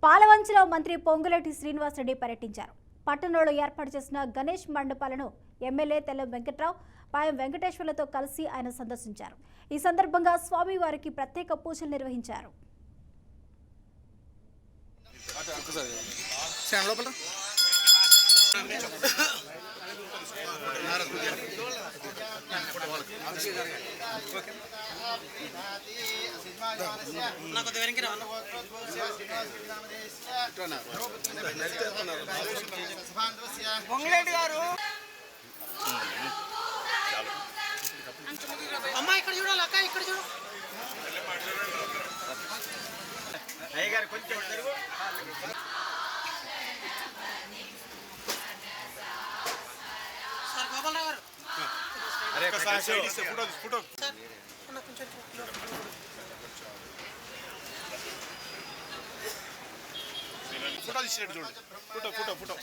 పాలవంచలో మంత్రి పొంగులేటి శ్రీనివాసరెడ్డి పర్యటించారు. పట్టణంలో ఏర్పాటు చేసిన గణేష్ మండపాలను ఎమ్మెల్యే తెల్లం వెంకట్రావు, పాయం వెంకటేశ్వర్లతో కలిసి ఆయన సందర్శించారు. ఈ సందర్భంగా స్వామివారికి ప్రత్యేక పూజలు నిర్వహించారు. పొంగులేటి గారు అమ్మా ఇక్కడ చూడాలి, అక్క ఇక్కడ చూడు. అయ్యగారు కొంచెం సార్ గోపాలరావు గారు ఫోటో తీసినట్టు చూడండి. ఫోటో